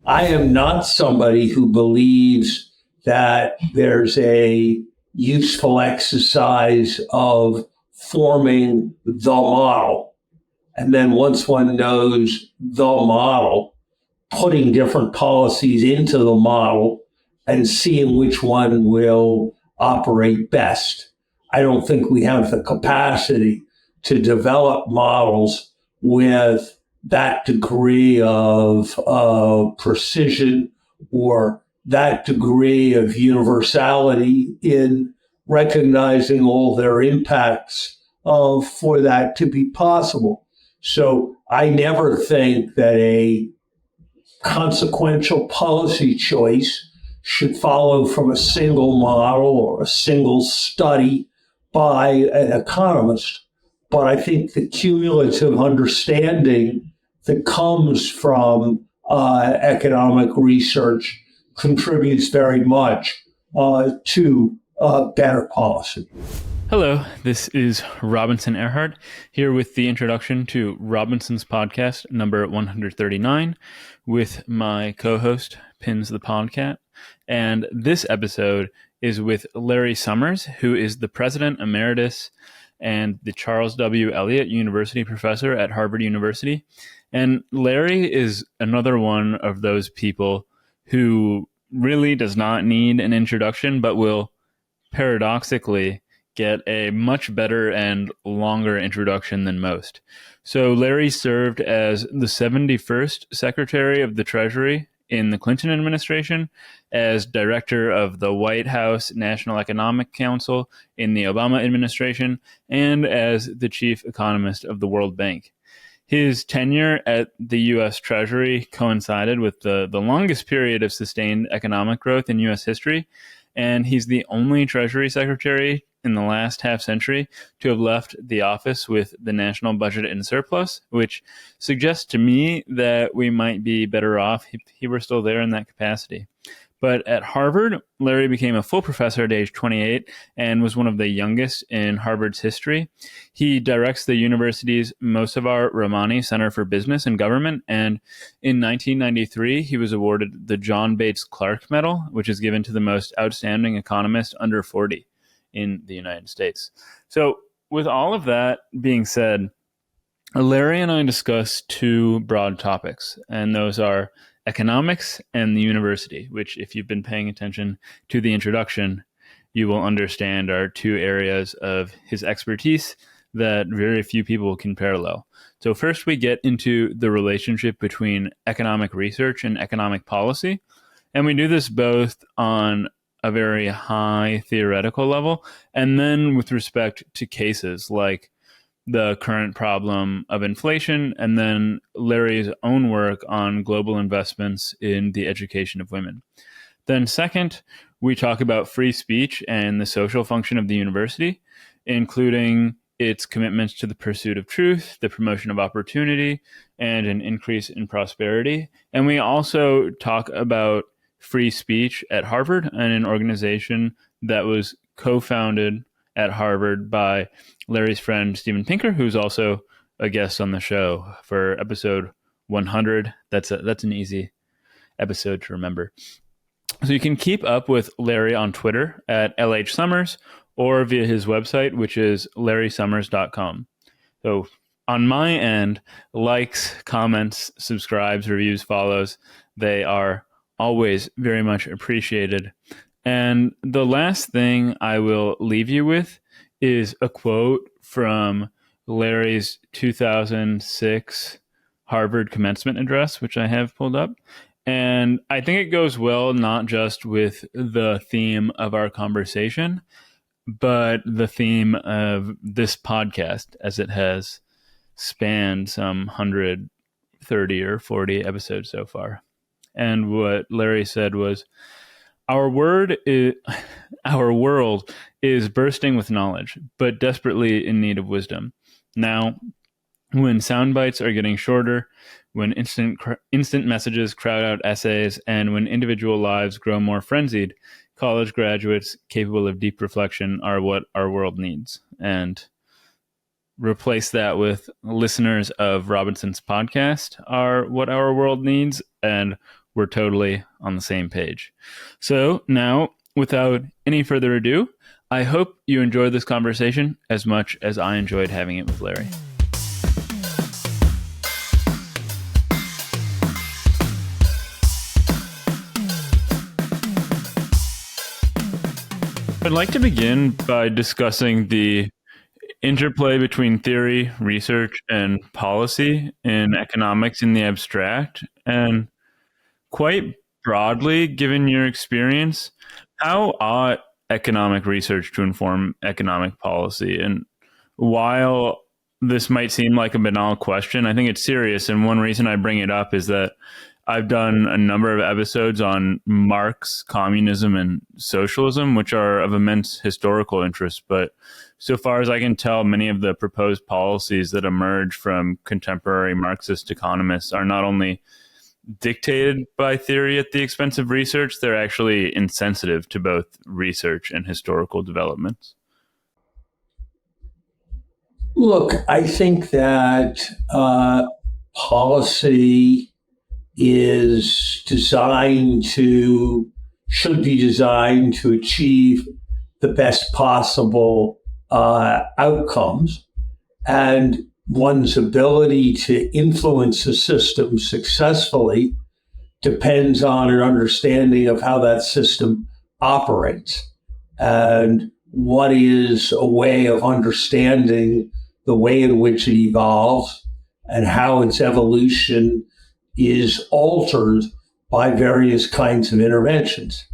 I am not somebody who believes that there's a useful exercise of forming the model. And then once one knows the model, putting different policies into the model and seeing which one will operate best. I don't think we have the capacity to develop models with that degree of precision or that degree of universality in recognizing all their impacts for that to be possible. So I never think that a consequential policy choice should follow from a single model or a single study by an economist. But I think the cumulative understanding that comes from economic research contributes very much to better policy. Hello, this is Robinson Earhart here with the introduction to Robinson's podcast number 139 with my co-host Pins the Podcat. And this episode is with Larry Summers, who is the President Emeritus and the Charles W. Eliot University Professor at Harvard University. And Larry is another one of those people who really does not need an introduction, but will paradoxically get a much better and longer introduction than most. So Larry served as the 71st Secretary of the Treasury in the Clinton administration, as Director of the White House National Economic Council in the Obama administration, and as the Chief Economist of the World Bank. His tenure at the U.S. Treasury coincided with the longest period of sustained economic growth in U.S. history, and he's the only Treasury Secretary in the last half century to have left the office with the national budget in surplus, which suggests to me that we might be better off if he were still there in that capacity. But at Harvard, Larry became a full professor at age 28 and was one of the youngest in Harvard's history. He directs the university's Mosavar Rahmani Center for Business and Government, and in 1993, he was awarded the John Bates Clark Medal, which is given to the most outstanding economist under 40 in the United States. So with all of that being said, Larry and I discussed two broad topics, and those are economics and the university, which if you've been paying attention to the introduction, you will understand are two areas of his expertise that very few people can parallel. So first we get into the relationship between economic research and economic policy, and we do this both on a very high theoretical level, and then with respect to cases like the current problem of inflation, and then Larry's own work on global investments in the education of women. Then second, we talk about free speech and the social function of the university, including its commitments to the pursuit of truth, the promotion of opportunity, and an increase in prosperity. And we also talk about free speech at Harvard, and an organization that was co-founded at Harvard by Larry's friend Steven Pinker, who's also a guest on the show for episode 100. That's an easy episode to remember. So you can keep up with Larry on Twitter at LHSummers or via his website, which is larrysummers.com. So on my end, likes, comments, subscribes, reviews, follows, they are always very much appreciated. And the last thing I will leave you with is a quote from Larry's 2006 Harvard commencement address, which I have pulled up. And I think it goes well, not just with the theme of our conversation, but the theme of this podcast, as it has spanned some 130 or 40 episodes so far. And what Larry said was, Our world is bursting with knowledge, but desperately in need of wisdom. Now, when sound bites are getting shorter, when instant messages crowd out essays, and when individual lives grow more frenzied, college graduates capable of deep reflection are what our world needs. And replace that with listeners of Robinson's podcast are what our world needs, and we're totally on the same page. So now, without any further ado, I hope you enjoyed this conversation as much as I enjoyed having it with Larry. I'd like to begin by discussing the interplay between theory, research, and policy in economics in the abstract. And quite broadly, given your experience, how ought economic research to inform economic policy? And while this might seem like a banal question, I think it's serious. And one reason I bring it up is that I've done a number of episodes on Marx, communism, and socialism, which are of immense historical interest. But so far as I can tell, many of the proposed policies that emerge from contemporary Marxist economists are not only dictated by theory at the expense of research, they're actually insensitive to both research and historical developments. Look, I think that policy should be designed to achieve the best possible outcomes, and one's ability to influence the system successfully depends on an understanding of how that system operates and what is a way of understanding the way in which it evolves and how its evolution is altered by various kinds of interventions.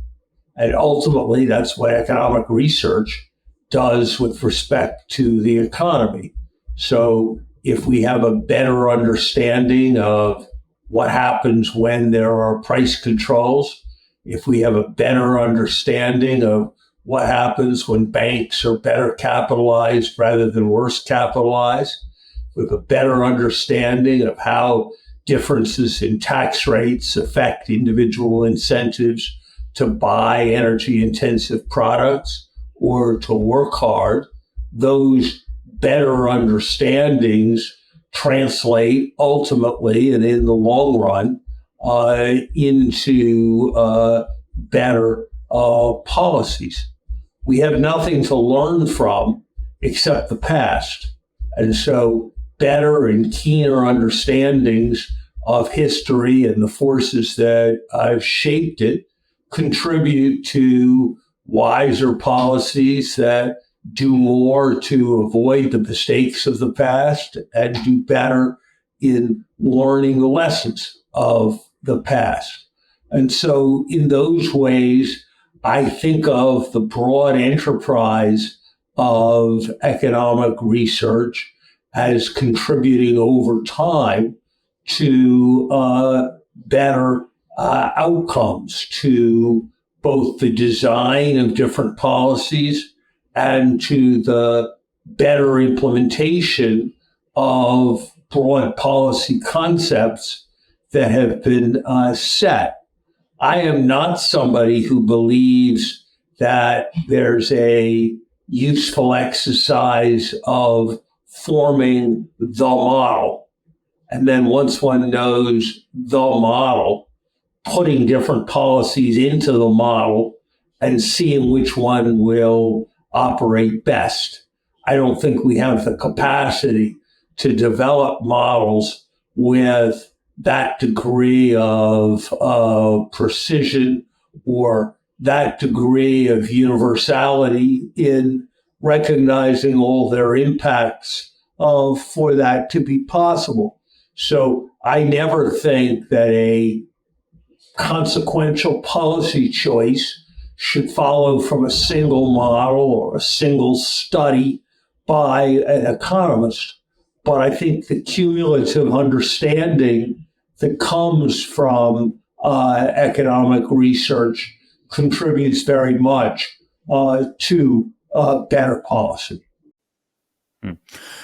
And ultimately, that's what economic research does with respect to the economy. So if we have a better understanding of what happens when there are price controls, if we have a better understanding of what happens when banks are better capitalized rather than worse capitalized, with a better understanding of how differences in tax rates affect individual incentives to buy energy-intensive products or to work hard, those better understandings translate ultimately and in the long run into better policies. We have nothing to learn from except the past. And so better and keener understandings of history and the forces that have shaped it contribute to wiser policies that do more to avoid the mistakes of the past and do better in learning the lessons of the past. And so in those ways, I think of the broad enterprise of economic research as contributing over time to better outcomes, to both the design of different policies and to the better implementation of broad policy concepts that have been set. I am not somebody who believes that there's a useful exercise of forming the model. And then once one knows the model, putting different policies into the model and seeing which one will operate best. I don't think we have the capacity to develop models with that degree of precision or that degree of universality in recognizing all their impacts for that to be possible. So I never think that a consequential policy choice should follow from a single model or a single study by an economist. But I think the cumulative understanding that comes from economic research contributes very much to better policy.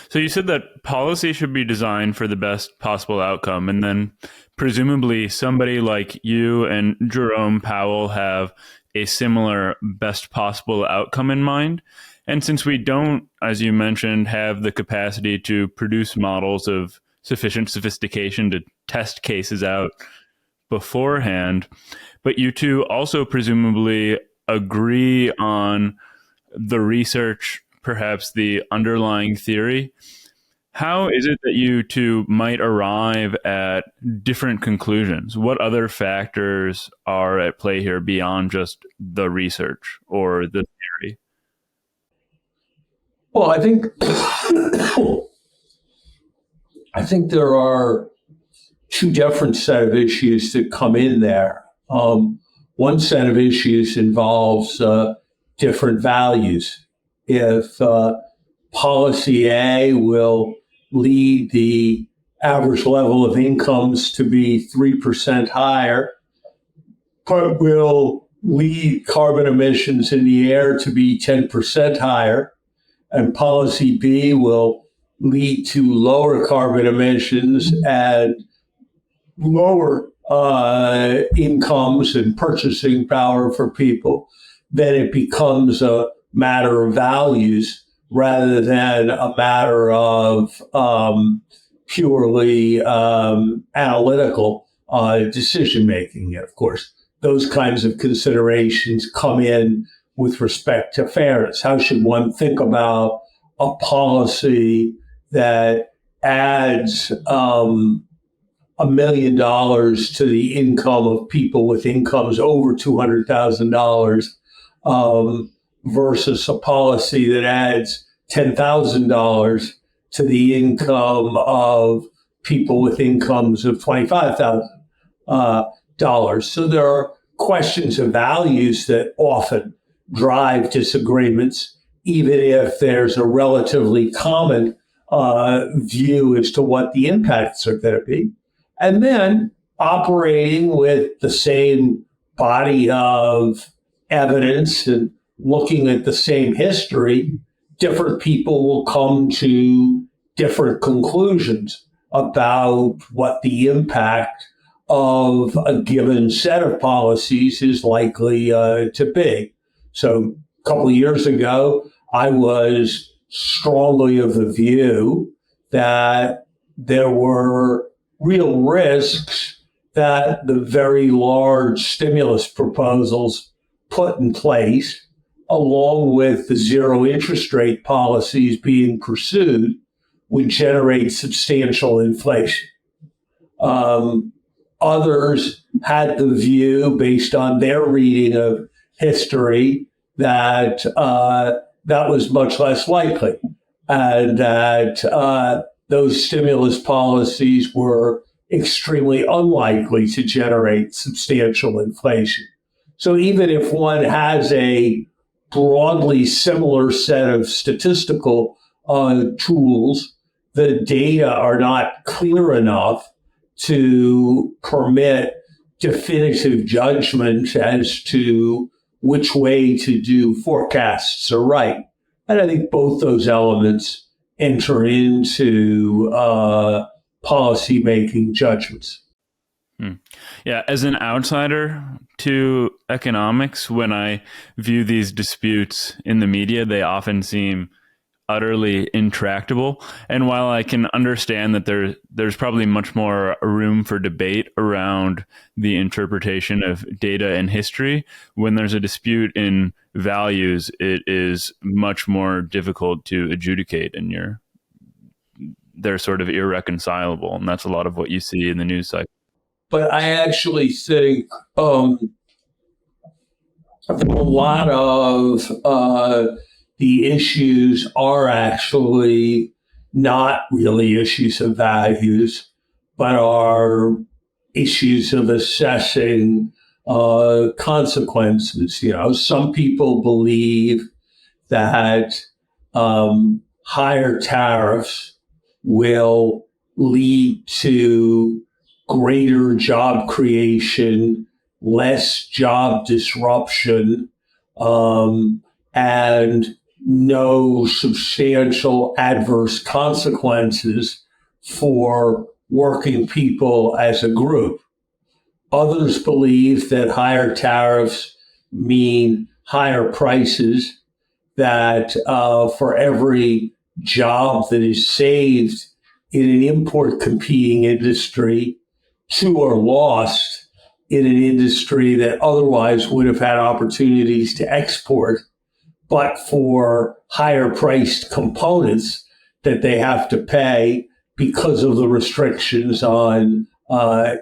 So you said that policy should be designed for the best possible outcome, and then presumably somebody like you and Jerome Powell have a similar best possible outcome in mind. And since we don't, as you mentioned, have the capacity to produce models of sufficient sophistication to test cases out beforehand, but you two also presumably agree on the research, perhaps the underlying theory. How is it that you two might arrive at different conclusions? What other factors are at play here beyond just the research or the theory? Well, I think there are two different set of issues that come in there. One set of issues involves different values. If policy A will lead the average level of incomes to be 3% higher, but will lead carbon emissions in the air to be 10% higher, and policy B will lead to lower carbon emissions and lower incomes and purchasing power for people, then it becomes a matter of values rather than a matter of purely analytical decision making. Of course, those kinds of considerations come in with respect to fairness. How should one think about a policy that adds $1 million to the income of people with incomes over $200,000 versus a policy that adds $10,000 to the income of people with incomes of $25,000? So there are questions of values that often drive disagreements, even if there's a relatively common view as to what the impacts are going to be. And then operating with the same body of evidence and looking at the same history, different people will come to different conclusions about what the impact of a given set of policies is likely to be. So a couple of years ago, I was strongly of the view that there were real risks that the very large stimulus proposals put in place, along with the zero interest rate policies being pursued, would generate substantial inflation. Others had the view, based on their reading of history, that that was much less likely, and that those stimulus policies were extremely unlikely to generate substantial inflation. So even if one has a broadly similar set of statistical tools, the data are not clear enough to permit definitive judgment as to which way to do forecasts are right. And I think both those elements enter into policy-making judgments. Yeah, as an outsider to economics, when I view these disputes in the media, they often seem utterly intractable. And while I can understand that there's probably much more room for debate around the interpretation of data and history, when there's a dispute in values, it is much more difficult to adjudicate, and they're sort of irreconcilable. And that's a lot of what you see in the news cycle. But I actually think that a lot of the issues are actually not really issues of values, but are issues of assessing consequences. You know, some people believe that higher tariffs will lead to greater job creation, less job disruption, and no substantial adverse consequences for working people as a group. Others believe that higher tariffs mean higher prices, that for every job that is saved in an import competing industry, two are lost in an industry that otherwise would have had opportunities to export, but for higher priced components that they have to pay because of the restrictions on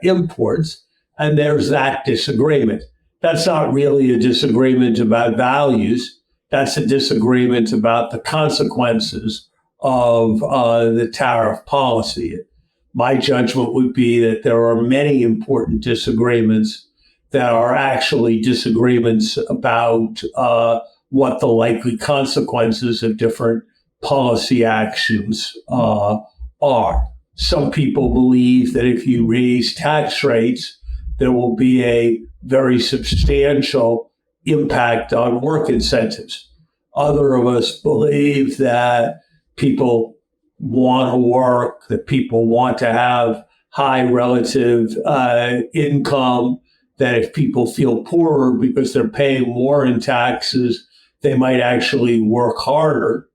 imports. And there's that disagreement. That's not really a disagreement about values. That's a disagreement about the consequences of the tariff policy. My judgment would be that there are many important disagreements that are actually disagreements about what the likely consequences of different policy actions are. Some people believe that if you raise tax rates, there will be a very substantial impact on work incentives. Other of us believe that people want to work, that people want to have high relative income, that if people feel poorer because they're paying more in taxes, they might actually work harder,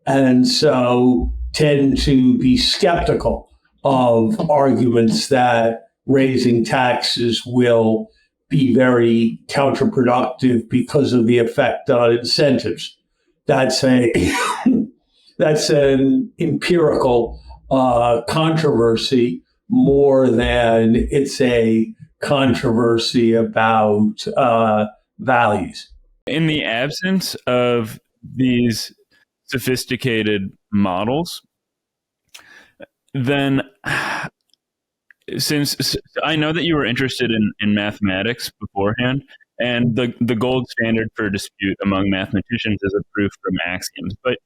and so tend to be skeptical of arguments that raising taxes will be very counterproductive because of the effect on incentives. That's that's an empirical controversy more than it's a controversy about values. In the absence of these sophisticated models, then since I know that you were interested in mathematics beforehand, and the gold standard for dispute among mathematicians is a proof from axioms, but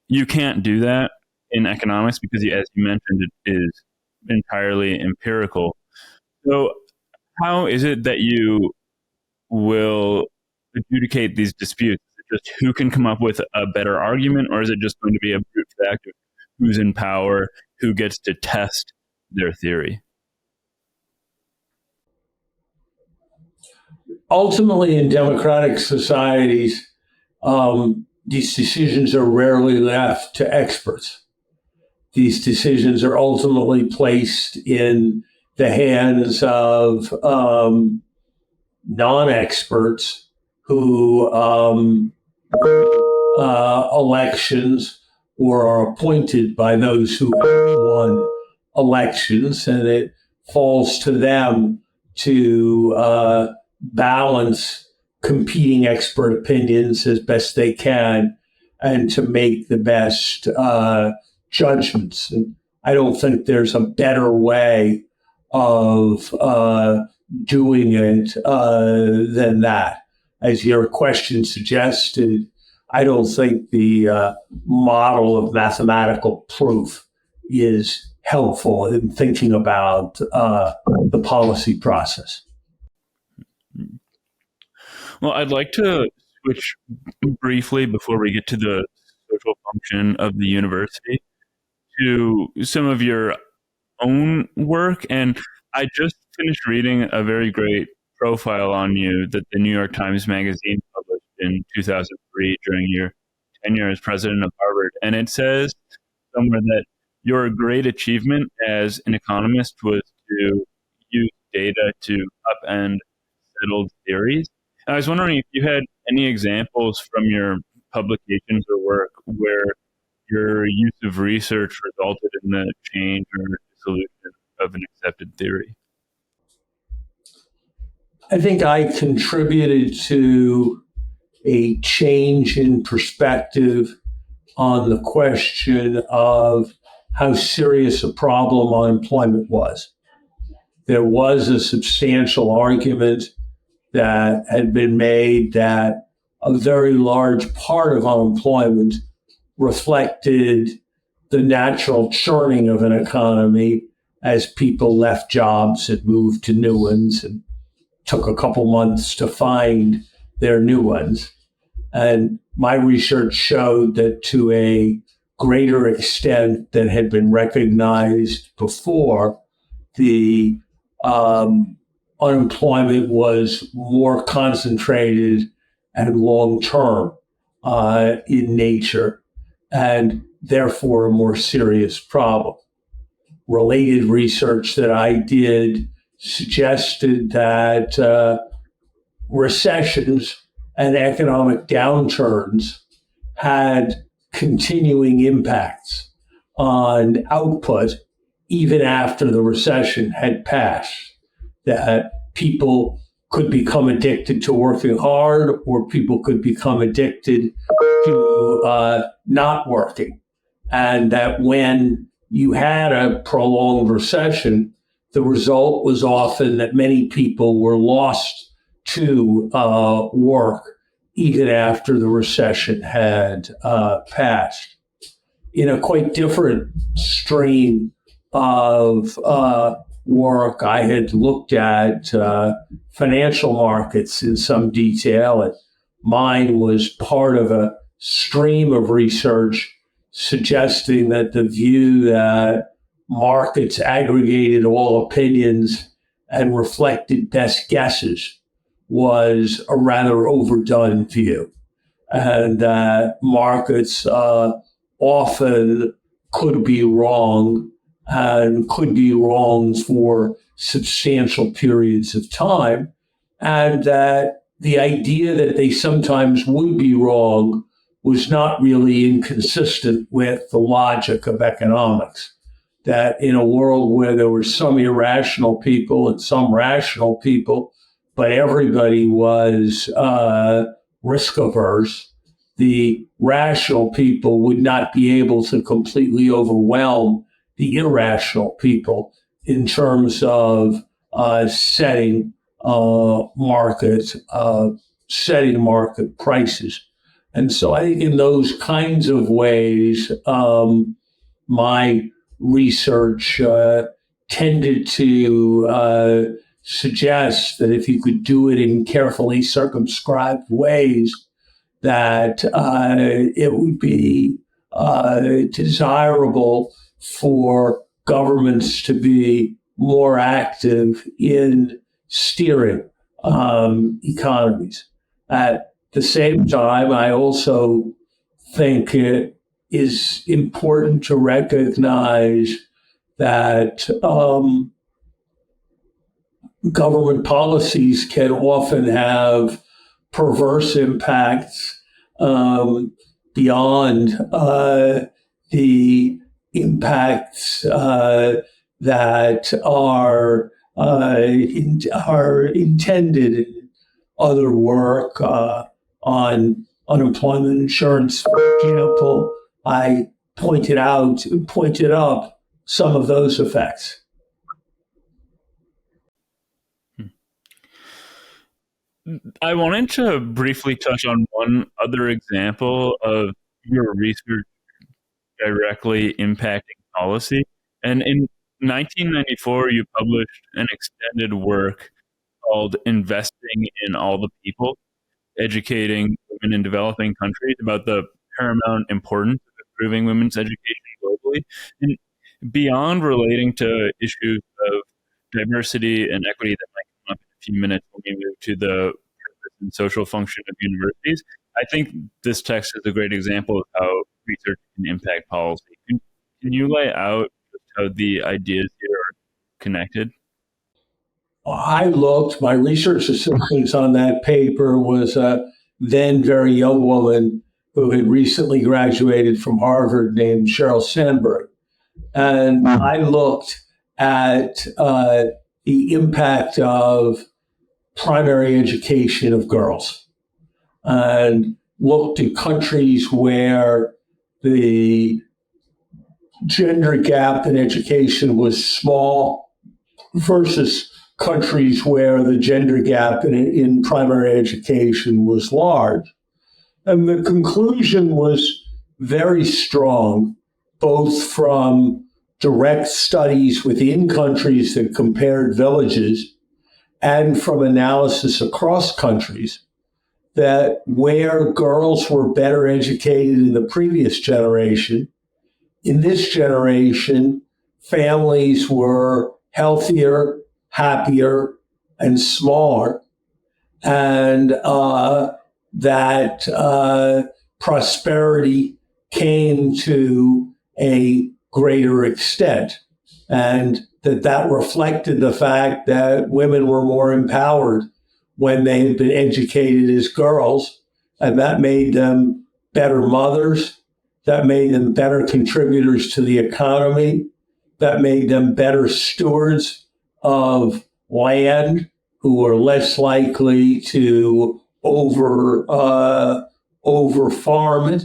you can't do that in economics because, as you mentioned, it is entirely empirical. So how is it that you will adjudicate these disputes? Is it just who can come up with a better argument, or is it just going to be a brute fact of who's in power, who gets to test their theory? Ultimately, in democratic societies, these decisions are rarely left to experts. These decisions are ultimately placed in the hands of non-experts who elections or are appointed by those who won elections, and it falls to them to balance competing expert opinions as best they can and to make the best judgments. And I don't think there's a better way of doing it than that. As your question suggested, I don't think the model of mathematical proof is helpful in thinking about the policy process. Well, I'd like to switch briefly before we get to the social function of the university to some of your own work. And I just finished reading a very great profile on you that the New York Times Magazine published in 2003 during your tenure as president of Harvard. And it says somewhere that your great achievement as an economist was to use data to upend settled theories. I was wondering if you had any examples from your publications or work where your use of research resulted in the change or dissolution of an accepted theory. I think I contributed to a change in perspective on the question of how serious a problem unemployment was. There was a substantial argument that had been made that a very large part of unemployment reflected the natural churning of an economy as people left jobs and moved to new ones and took a couple months to find their new ones. And my research showed that to a greater extent than had been recognized before, the unemployment was more concentrated and long-term in nature, and therefore a more serious problem. Related research that I did suggested that recessions and economic downturns had continuing impacts on output even after the recession had passed, that people could become addicted to working hard, or people could become addicted to not working. And that when you had a prolonged recession, the result was often that many people were lost to work even after the recession had passed. In a quite different stream of work, I had looked at financial markets in some detail, and mine was part of a stream of research suggesting that the view that markets aggregated all opinions and reflected best guesses was a rather overdone view, and that markets often could be wrong and could be wrong for substantial periods of time, and that the idea that they sometimes would be wrong was not really inconsistent with the logic of economics. That in a world where there were some irrational people and some rational people, but everybody was risk averse, the rational people would not be able to completely overwhelm the irrational people in terms of setting market prices. And so I think in those kinds of ways, my research tended to suggest that if you could do it in carefully circumscribed ways, that it would be desirable for governments to be more active in steering economies. At the same time, I also think it is important to recognize that government policies can often have perverse impacts beyond the impacts that are intended in other work on unemployment insurance, for example. I pointed up some of those effects. I wanted to briefly touch on one other example of your research directly impacting policy. And in 1994, you published an extended work called Investing in All the People, educating women in developing countries about the paramount importance of improving women's education globally. And beyond relating to issues of diversity and equity that might come up in a few minutes when we move to the purpose and social function of universities, I think this text is a great example of how research can impact policy. Can you lay out just how the ideas here are connected? My research assistance on that paper was a then very young woman who had recently graduated from Harvard named Sheryl Sandberg. And I looked at the impact of primary education of girls and looked at countries where the gender gap in education was small versus countries where the gender gap in primary education was large. And the conclusion was very strong, both from direct studies within countries that compared villages and from analysis across countries, that where girls were better educated in the previous generation, in this generation, families were healthier, happier, and smaller, and that prosperity came to a greater extent. And that reflected the fact that women were more empowered when they had been educated as girls, and that made them better mothers, that made them better contributors to the economy, that made them better stewards of land, who were less likely to over farm it,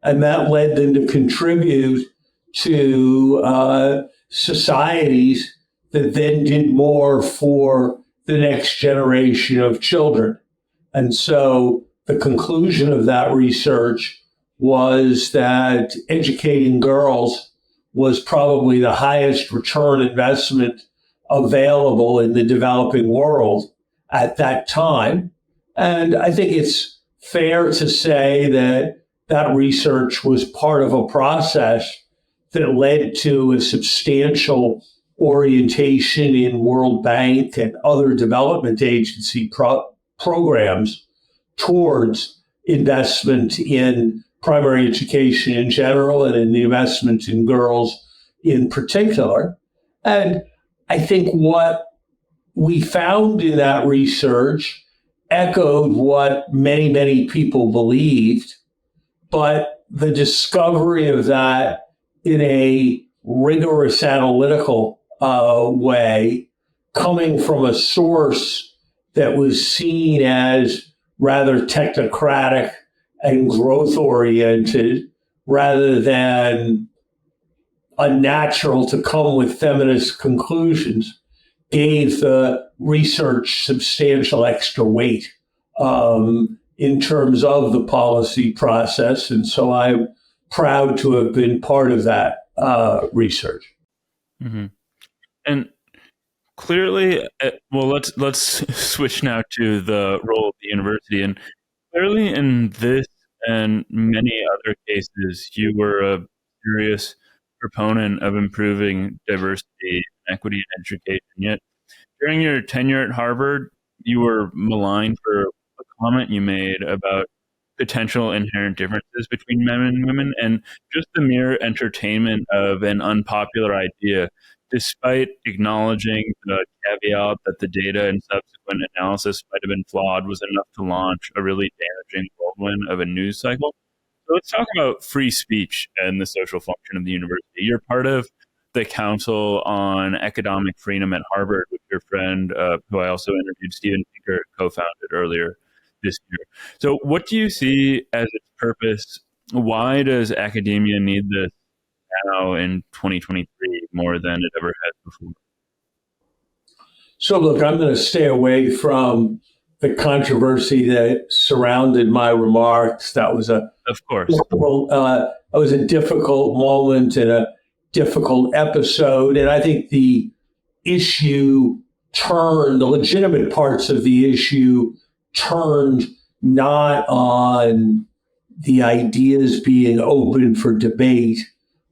and that led them to contribute to societies that then did more for the next generation of children. And so the conclusion of that research was that educating girls was probably the highest return investment available in the developing world at that time. And I think it's fair to say that that research was part of a process that led to a substantial orientation in World Bank and other development agency programs towards investment in primary education in general and in the investment in girls in particular. And I think what we found in that research echoed what many, many people believed, but the discovery of that in a rigorous analytical way, coming from a source that was seen as rather technocratic and growth-oriented, rather than unnatural to come with feminist conclusions, gave the research substantial extra weight in terms of the policy process. And so I'm proud to have been part of that research. Mm-hmm. And clearly, well, let's switch now to the role of the university. And clearly, in this and many other cases, you were a serious proponent of improving diversity and equity in education. Yet, during your tenure at Harvard, you were maligned for a comment you made about potential inherent differences between men and women, and just the mere entertainment of an unpopular idea, despite acknowledging the caveat that the data and subsequent analysis might have been flawed, was enough to launch a really damaging whirlwind of a news cycle. So let's talk about free speech and the social function of the university. You're part of the Council on Economic Freedom at Harvard, with your friend, who I also interviewed, Steven Pinker, co-founded earlier this year. So what do you see as its purpose? Why does academia need this now in 2023 more than it ever has before? So look, I'm going to stay away from the controversy that surrounded my remarks. That was a difficult moment and a difficult episode. And I think the legitimate parts of the issue turned not on the ideas being open for debate,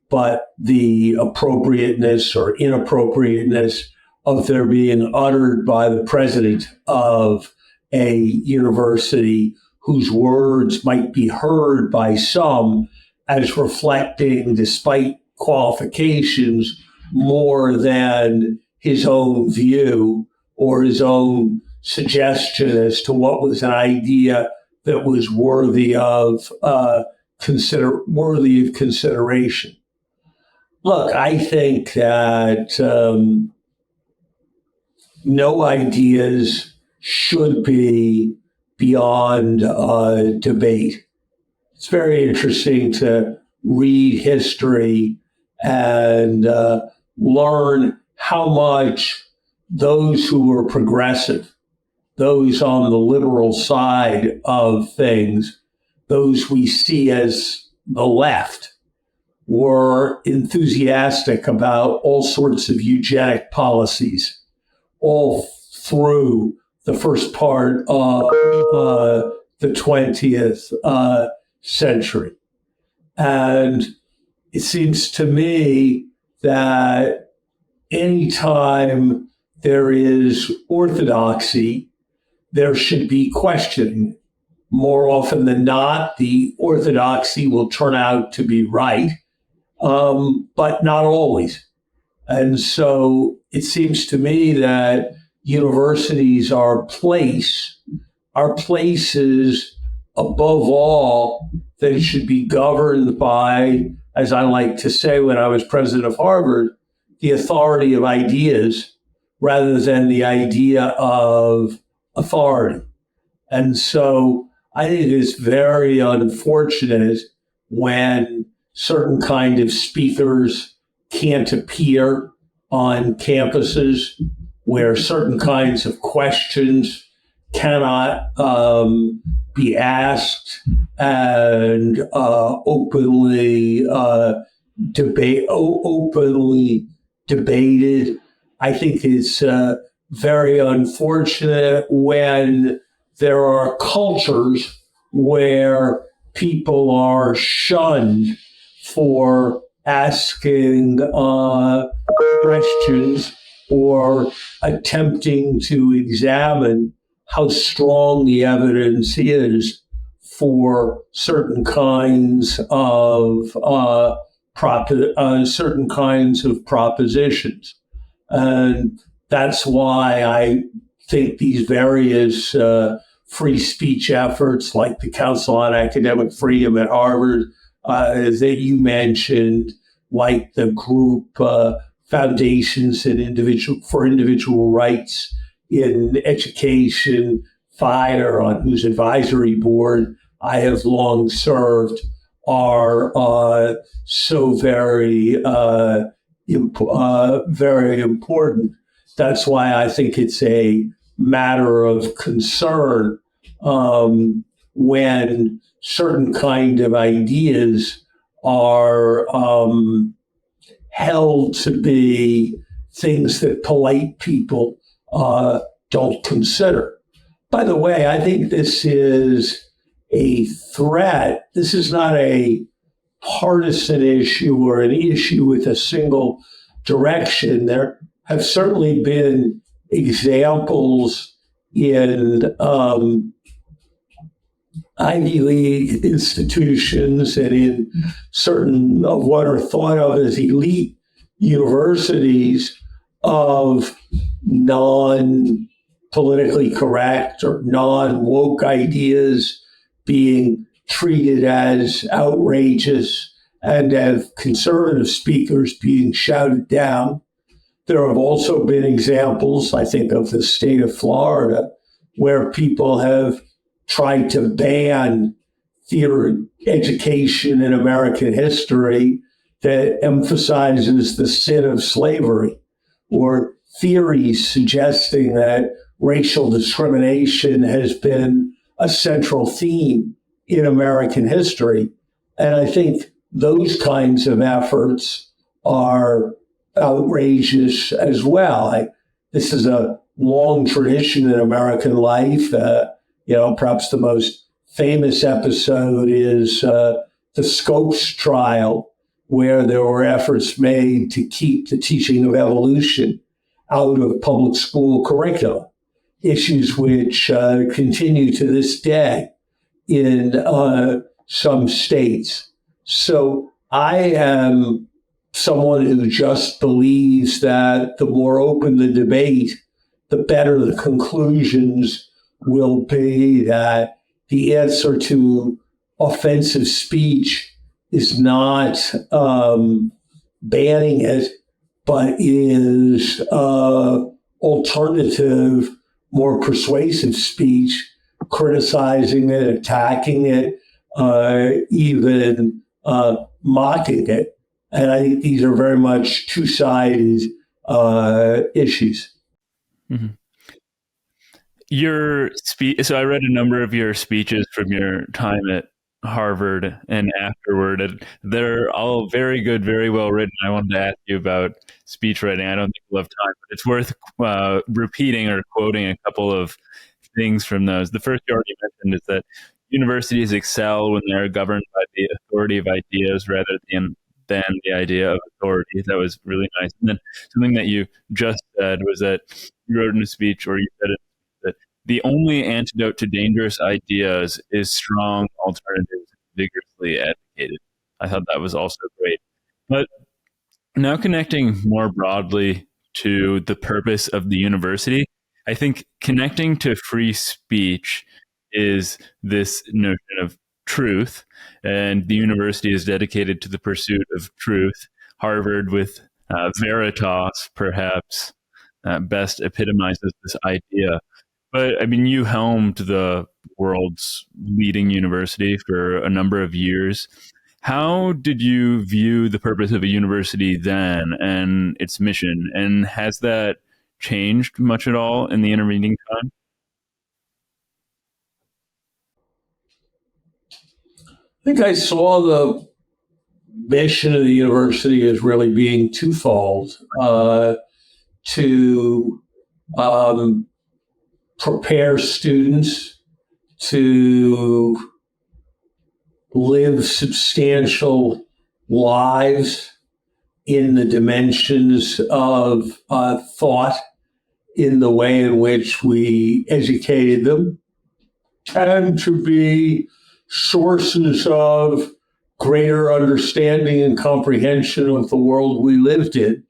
but the appropriateness or inappropriateness of their being uttered by the president of a university whose words might be heard by some as reflecting, despite qualifications, more than his own view or his own suggestion as to what was an idea that was worthy of consideration. Look, I think that no ideas should be beyond debate. It's very interesting to read history and learn how much those who were progressive, those on the liberal side of things, those we see as the left, were enthusiastic about all sorts of eugenic policies all through the first part of the 20th century. And it seems to me that anytime there is orthodoxy, there should be questioning. More often than not, the orthodoxy will turn out to be right, but not always. And so it seems to me that universities are places above all that should be governed by, as I like to say when I was president of Harvard, the authority of ideas rather than the idea of authority. And so I think it's very unfortunate when certain kind of speakers can't appear on campuses, where certain kinds of questions cannot be asked and openly debated. I think it's very unfortunate when there are cultures where people are shunned for asking questions or attempting to examine how strong the evidence is for certain kinds of propositions. And that's why I think these various free speech efforts, like the Council on Academic Freedom at Harvard that you mentioned, like the group Foundations and individual rights in education, FIDER, on whose advisory board I have long served, are so very very important. That's why I think it's a matter of concern when certain kind of ideas are held to be things that polite people don't consider. By the way, I think this is a threat. This is not a partisan issue or an issue with a single direction. There have certainly been examples in Ivy League institutions and in certain of what are thought of as elite universities of non-politically correct or non-woke ideas being treated as outrageous and of conservative speakers being shouted down. There have also been examples, I think, of the state of Florida, where people have tried to ban theory education in American history that emphasizes the sin of slavery, or theories suggesting that racial discrimination has been a central theme in American history. And I think those kinds of efforts are outrageous as well. This is a long tradition in American life. Perhaps the most famous episode is the Scopes trial, where there were efforts made to keep the teaching of evolution out of public school curricula, issues which continue to this day in some states. So I am someone who just believes that the more open the debate, the better the conclusions will be, that the answer to offensive speech is not banning it, but is alternative, more persuasive speech, criticizing it, attacking it, even mocking it. And I think these are very much two-sided issues. Mm-hmm. So I read a number of your speeches from your time at Harvard and afterward, and they're all very good, very well written. I wanted to ask you about speech writing. I don't think we'll have time, but it's worth repeating or quoting a couple of things from those. The first you already mentioned is that universities excel when they're governed by the authority of ideas rather than the idea of authority. That was really nice. And then something that you just said was that you wrote in a speech, or you said it, that the only antidote to dangerous ideas is strong alternatives vigorously advocated. I thought that was also great. But Now, connecting more broadly to the purpose of the university, I think connecting to free speech is this notion of truth, and the university is dedicated to the pursuit of truth. Harvard, with Veritas, perhaps best epitomizes this idea. But I mean, you helmed the world's leading university for a number of years. How did you view the purpose of a university then and its mission? And has that changed much at all in the intervening time? I think I saw the mission of the university as really being twofold, to um, prepare students to live substantial lives in the dimensions of thought in the way in which we educated them, and to be sources of greater understanding and comprehension of the world we lived in,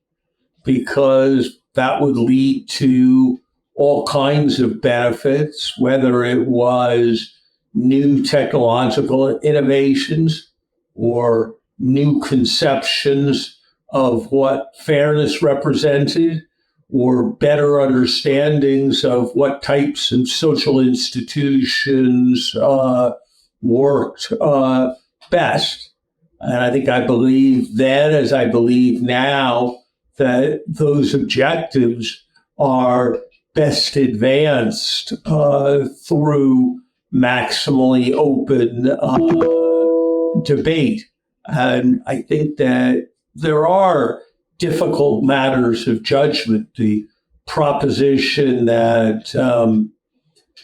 because that would lead to all kinds of benefits, whether it was new technological innovations or new conceptions of what fairness represented, or better understandings of what types of social institutions worked best. And I think I believe then, as I believe now, that those objectives are best advanced through maximally open debate. And I think that there are difficult matters of judgment. The proposition that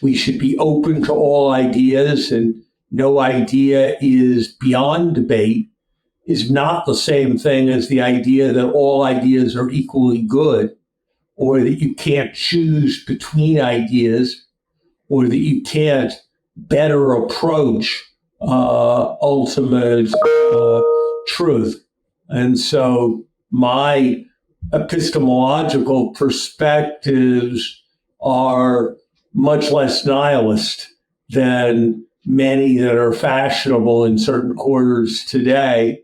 we should be open to all ideas and no idea is beyond debate is not the same thing as the idea that all ideas are equally good, or that you can't choose between ideas, or that you can't better approach ultimate truth. And so my epistemological perspectives are much less nihilist than many that are fashionable in certain quarters today.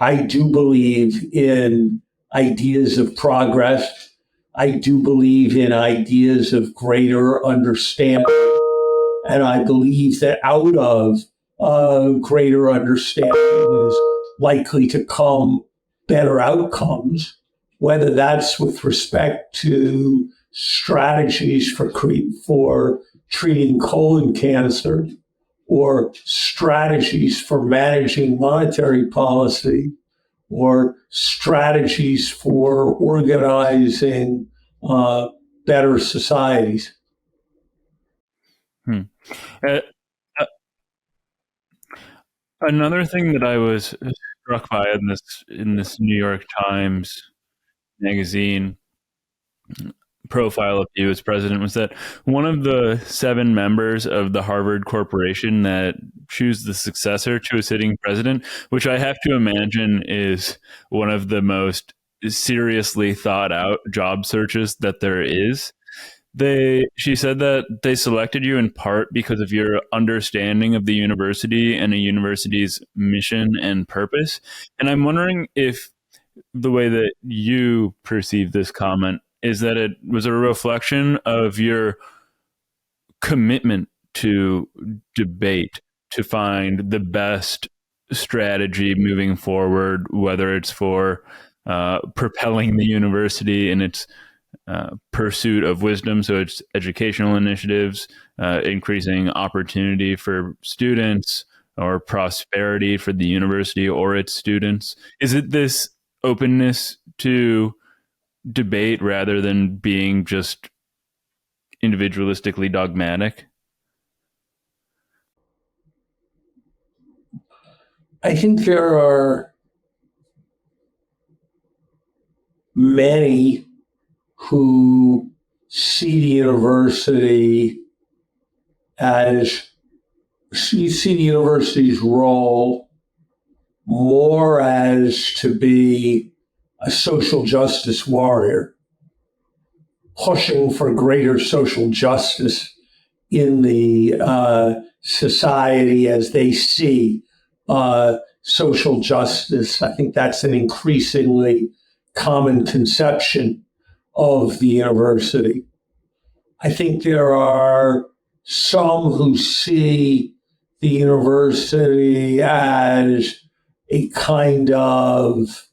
I do believe in ideas of progress. I do believe in ideas of greater understanding. And I believe that out of greater understanding is likely to come better outcomes, whether that's with respect to strategies for treating colon cancer, or strategies for managing monetary policy, or strategies for organizing better societies. Hmm. Uh, uh, Another thing that I was struck by in this New York Times magazine profile of you as president was that one of the 7 members of the Harvard Corporation that choose the successor to a sitting president, which I have to imagine is one of the most seriously thought out job searches that there is. She said that they selected you in part because of your understanding of the university and a university's mission and purpose. And I'm wondering if the way that you perceive this comment is that it was a reflection of your commitment to debate, to find the best strategy moving forward, whether it's for propelling the university in its pursuit of wisdom, so it's educational initiatives, increasing opportunity for students, or prosperity for the university or its students. Is it this openness to debate rather than being just individualistically dogmatic? I think there are many who see the university as see the university's role more as to be a social justice warrior, pushing for greater social justice in the society as they see social justice. I think that's an increasingly common conception of the university. I think there are some who see the university as a kind of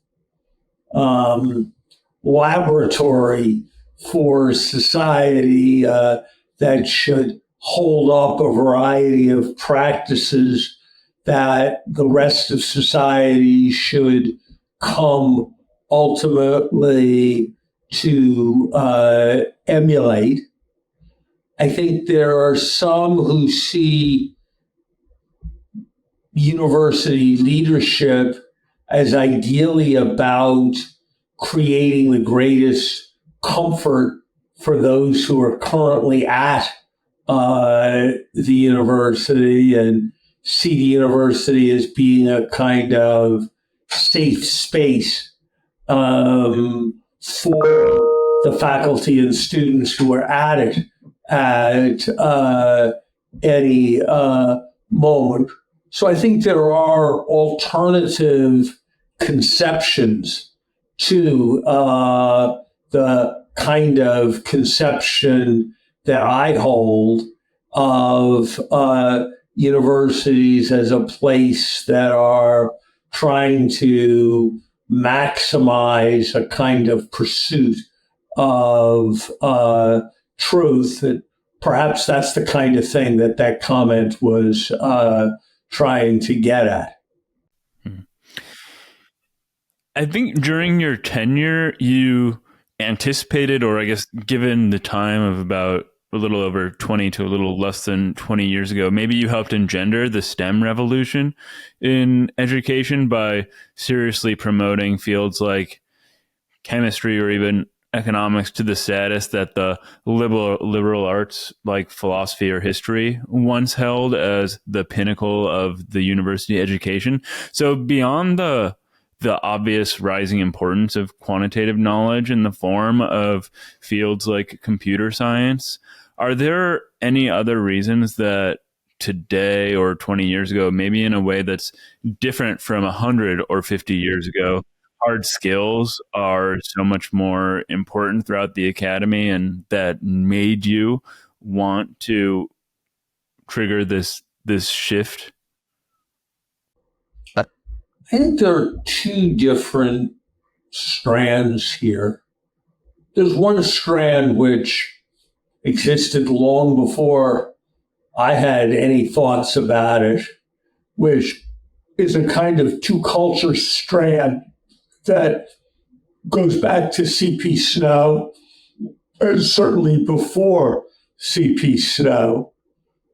laboratory for society that should hold up a variety of practices that the rest of society should come ultimately to emulate. I think there are some who see university leadership as ideally about creating the greatest comfort for those who are currently at the university, and see the university as being a kind of safe space for the faculty and students who are at it at any moment. So I think there are alternative conceptions to the kind of conception that I hold of universities as a place that are trying to maximize a kind of pursuit of truth. And perhaps that's the kind of thing that comment was trying to get at. I think during your tenure, you anticipated, or I guess given the time of about a little over 20 to a little less than 20 years ago, maybe you helped engender the STEM revolution in education by seriously promoting fields like chemistry or even economics to the status that the liberal arts like philosophy or history once held as the pinnacle of the university education. So beyond the obvious rising importance of quantitative knowledge in the form of fields like computer science, are there any other reasons that today or 20 years ago, maybe in a way that's different from 100 or 50 years ago, hard skills are so much more important throughout the academy, and that made you want to trigger this shift? I think there are two different strands here. There's one strand which existed long before I had any thoughts about it, which is a kind of two culture strand that goes back to C.P. Snow, and certainly before C.P. Snow,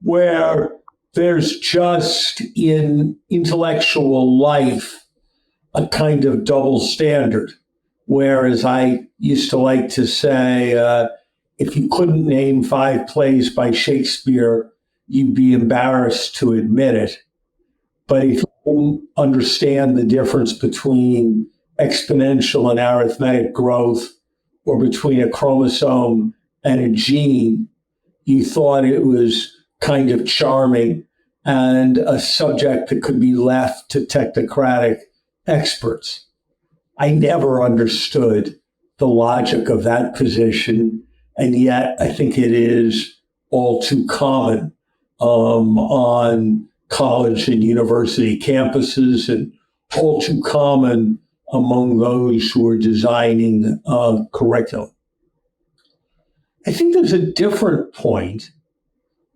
where there's just in intellectual life a kind of double standard. Whereas I used to like to say, if you couldn't name 5 plays by Shakespeare, you'd be embarrassed to admit it. But if you don't understand the difference between exponential and arithmetic growth, or between a chromosome and a gene, you thought it was kind of charming and a subject that could be left to technocratic experts. I never understood the logic of that position, and yet I think it is all too common on college and university campuses, and all too common among those who are designing curriculum. I think there's a different point,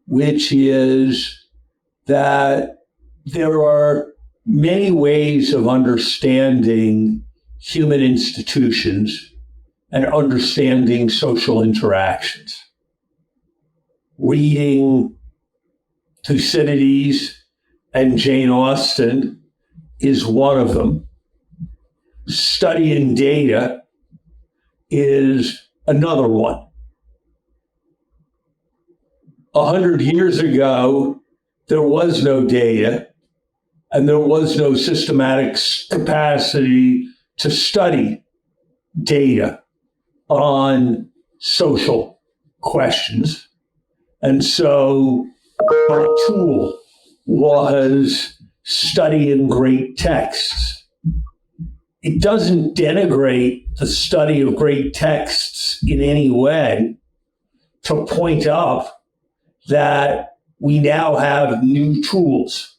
which is that there are many ways of understanding human institutions and understanding social interactions. Reading Thucydides and Jane Austen is one of them. Studying data is another one. 100 years ago, there was no data, and there was no systematic capacity to study data on social questions. And so our tool was studying great texts. It doesn't denigrate the study of great texts in any way to point out that we now have new tools.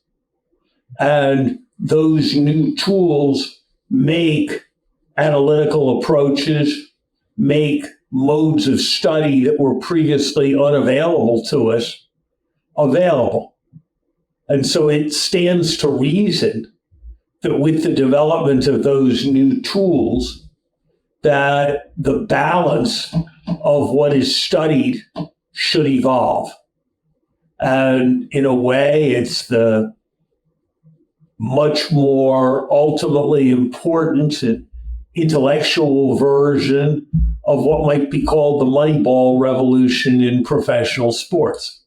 And those new tools make analytical approaches, make modes of study that were previously unavailable to us available. And so it stands to reason that with the development of those new tools, that the balance of what is studied should evolve. And in a way, it's the much more ultimately important and intellectual version of what might be called the Moneyball revolution in professional sports.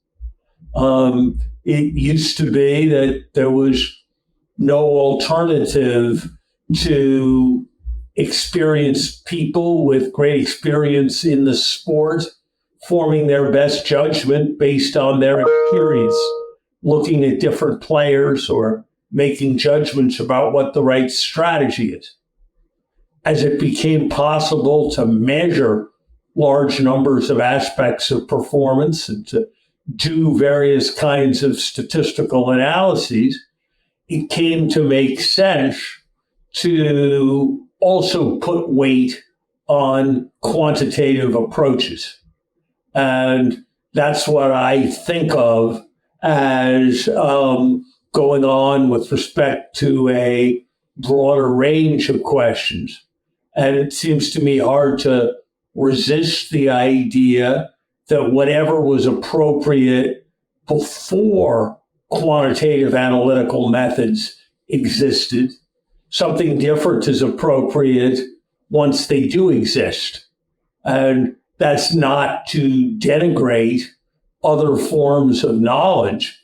It used to be that there was no alternative to experienced people with great experience in the sport forming their best judgment based on their experience, looking at different players or making judgments about what the right strategy is. As it became possible to measure large numbers of aspects of performance and to do various kinds of statistical analyses, it came to make sense to also put weight on quantitative approaches. And that's what I think of as going on with respect to a broader range of questions. And it seems to me hard to resist the idea that whatever was appropriate before quantitative analytical methods existed, something different is appropriate once they do exist. And that's not to denigrate other forms of knowledge.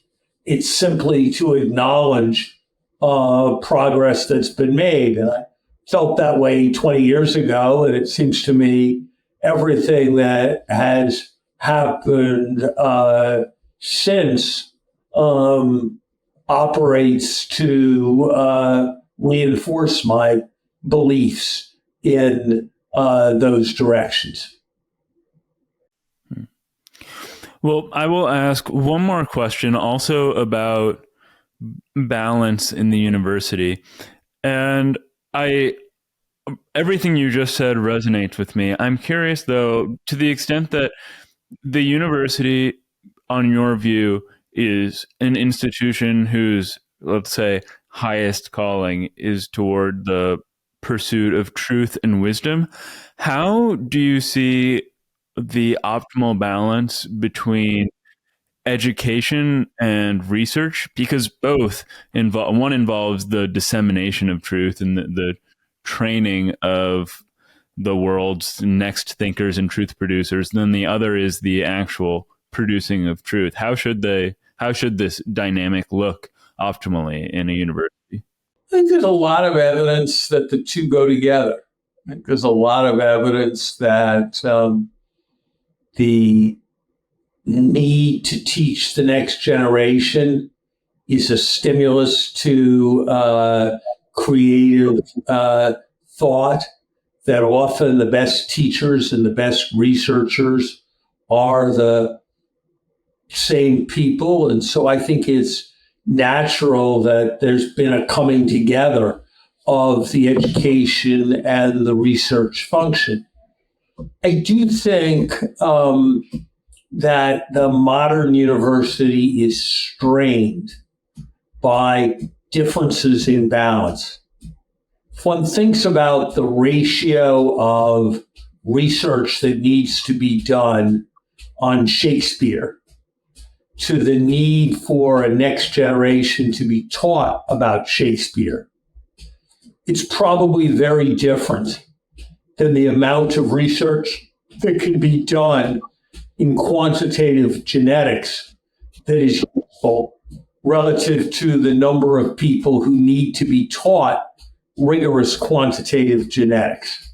It's simply to acknowledge progress that's been made. And I felt that way 20 years ago, and it seems to me everything that has happened since operates to reinforce my beliefs in those directions. Well, I will ask one more question also about balance in the university. And everything you just said resonates with me. I'm curious, though, to the extent that the university, on your view, is an institution whose, let's say, highest calling is toward the pursuit of truth and wisdom. How do you see the optimal balance between education and research? Because both one involves the dissemination of truth and the training of the world's next thinkers and truth producers. And then the other is the actual producing of truth. How should this dynamic look optimally in a university? I think there's a lot of evidence that the two go together. I think there's a lot of evidence that the need to teach the next generation is a stimulus to creative thought, that often the best teachers and the best researchers are the same people. And so I think it's natural that there's been a coming together of the education and the research function. I do think that the modern university is strained by differences in balance. If one thinks about the ratio of research that needs to be done on Shakespeare to the need for a next generation to be taught about Shakespeare, it's probably very different than the amount of research that can be done in quantitative genetics that is useful relative to the number of people who need to be taught rigorous quantitative genetics.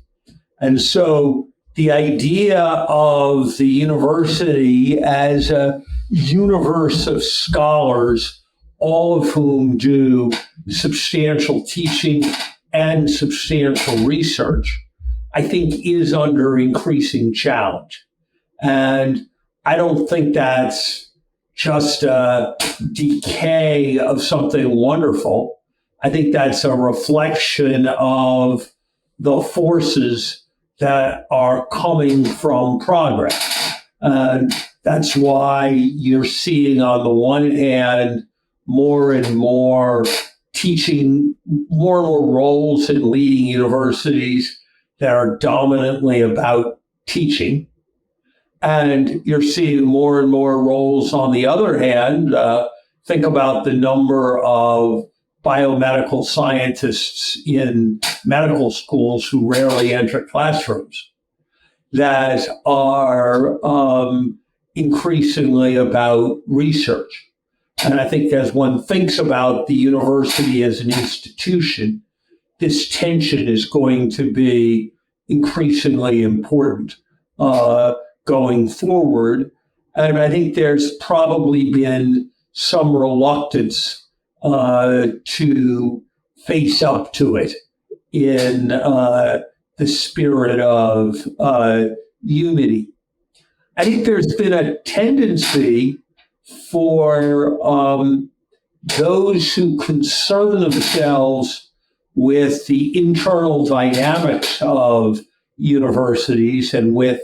And so the idea of the university as a universe of scholars, all of whom do substantial teaching and substantial research, I think is under increasing challenge. And I don't think that's just a decay of something wonderful. I think that's a reflection of the forces that are coming from progress. And that's why you're seeing, on the one hand, more and more teaching, more and more roles in leading universities that are dominantly about teaching. And you're seeing more and more roles on the other hand. Think about the number of biomedical scientists in medical schools who rarely enter classrooms that are increasingly about research. And I think as one thinks about the university as an institution, this tension is going to be increasingly important going forward. And I think there's probably been some reluctance to face up to it in the spirit of unity. I think there's been a tendency for those who concern themselves with the internal dynamics of universities and with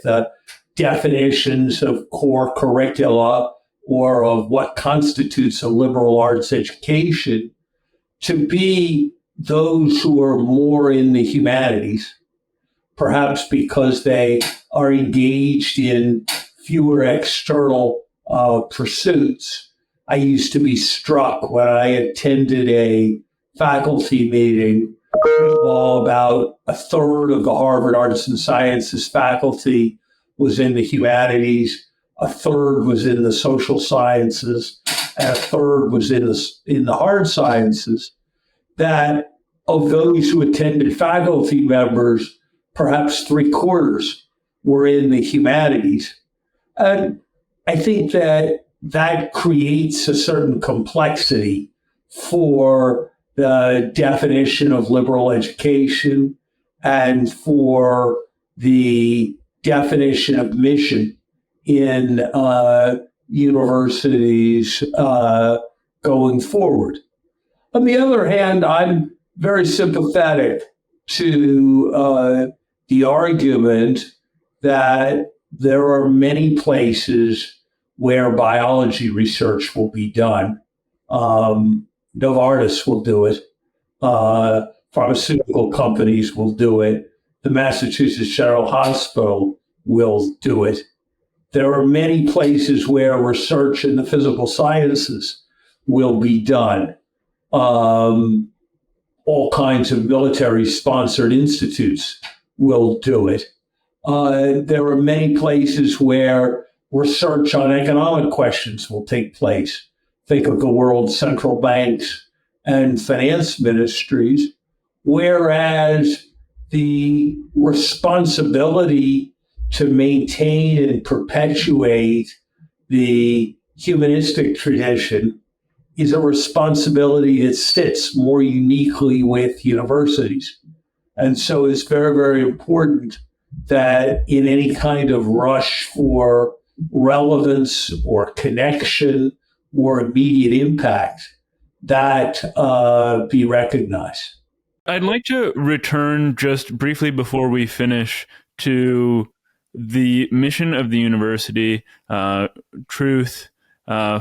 definitions of core curricula or of what constitutes a liberal arts education to be those who are more in the humanities, perhaps because they are engaged in fewer external pursuits. I used to be struck when I attended a faculty meeting. About a third of the Harvard Arts and Sciences faculty was in the humanities, a third was in the social sciences, and a third was in the hard sciences. That of those who attended, faculty members, perhaps 3/4 were in the humanities. And I think that creates a certain complexity for the definition of liberal education and for the definition of mission in universities going forward. On the other hand, I'm very sympathetic to the argument that there are many places where biology research will be done. Novartis will do it. Pharmaceutical companies will do it. The Massachusetts General Hospital will do it. There are many places where research in the physical sciences will be done. All kinds of military-sponsored institutes will do it. There are many places where research on economic questions will take place. Think of the world central banks and finance ministries, whereas the responsibility to maintain and perpetuate the humanistic tradition is a responsibility that sits more uniquely with universities. And so it's very, very important that in any kind of rush for relevance or connection or immediate impact, that be recognized. I'd like to return just briefly before we finish to the mission of the university, truth,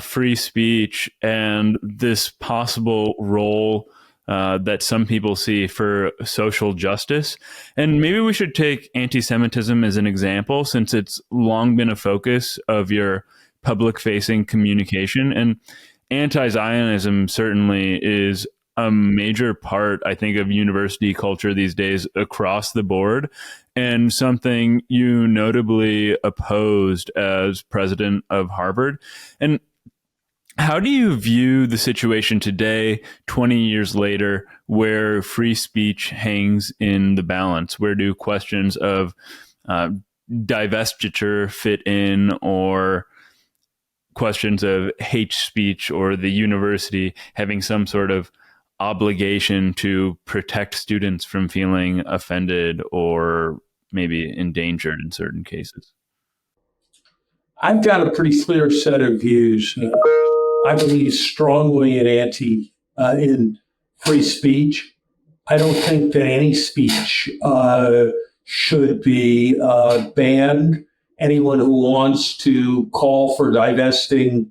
free speech, and this possible role that some people see for social justice. And maybe we should take anti-Semitism as an example, since it's long been a focus of your public-facing communication. And anti-Zionism certainly is a major part, I think, of university culture these days across the board, and something you notably opposed as president of Harvard. And How do you view the situation today, 20 years later, where free speech hangs in the balance? Where do questions of divestiture fit in, or questions of hate speech, or the university having some sort of obligation to protect students from feeling offended or maybe endangered in certain cases? I've got a pretty clear set of views. I believe strongly in free speech. I don't think that any speech should be banned. Anyone who wants to call for divesting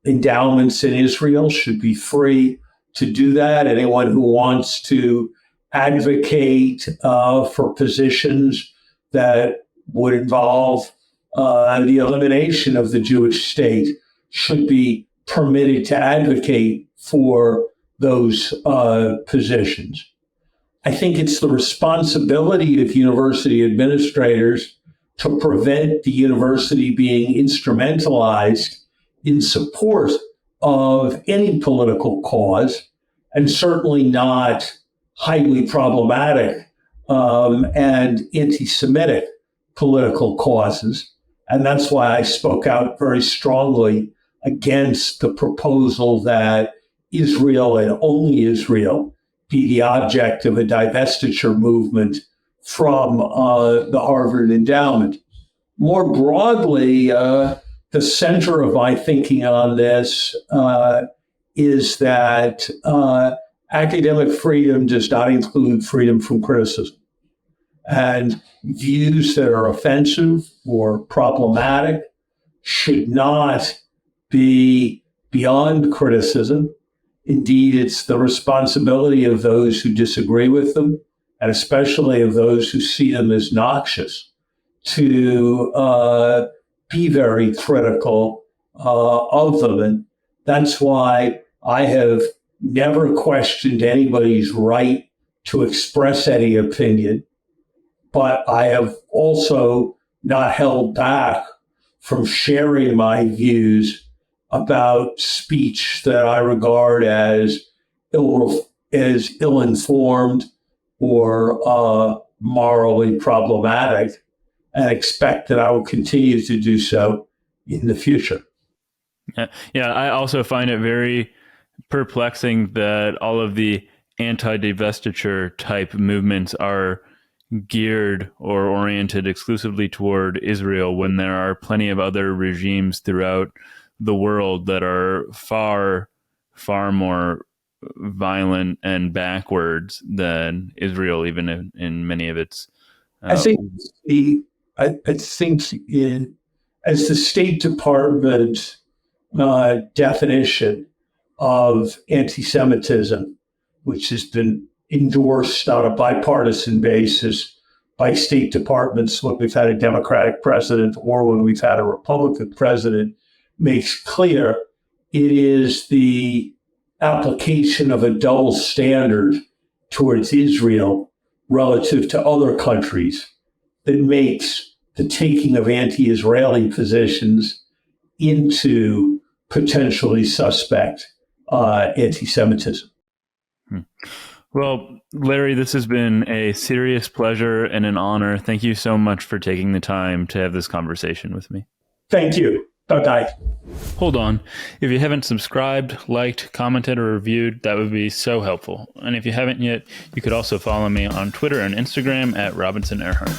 endowments in Israel should be free to do that. Anyone who wants to advocate for positions that would involve the elimination of the Jewish state should be permitted to advocate for those positions. I think it's the responsibility of university administrators to prevent the university being instrumentalized in support of any political cause, and certainly not highly problematic and anti-Semitic political causes. And that's why I spoke out very strongly against the proposal that Israel and only Israel be the object of a divestiture movement from the Harvard endowment. More broadly, the center of my thinking on this is that academic freedom does not include freedom from criticism. And views that are offensive or problematic should not be beyond criticism. Indeed, it's the responsibility of those who disagree with them, and especially of those who see them as noxious, to be very critical of them. And that's why I have never questioned anybody's right to express any opinion, but I have also not held back from sharing my views about speech that I regard as ill-informed or morally problematic, and expect that I will continue to do so in the future. Yeah, I also find it very perplexing that all of the anti-divestiture type movements are geared or oriented exclusively toward Israel, when there are plenty of other regimes throughout the world that are far, far more violent and backwards than Israel, even in many of its. I think as the State Department definition of anti-Semitism, which has been endorsed on a bipartisan basis by state departments when we've had a Democratic president or when we've had a Republican president, makes clear, it is the application of a double standard towards Israel relative to other countries that makes the taking of anti-Israeli positions into potentially suspect anti-Semitism. Well, Larry, this has been a serious pleasure and an honor. Thank you so much for taking the time to have this conversation with me. Thank you. Bye-bye. Hold on. If you haven't subscribed, liked, commented, or reviewed, that would be so helpful. And if you haven't yet, you could also follow me on Twitter and Instagram at Robinson Earhart.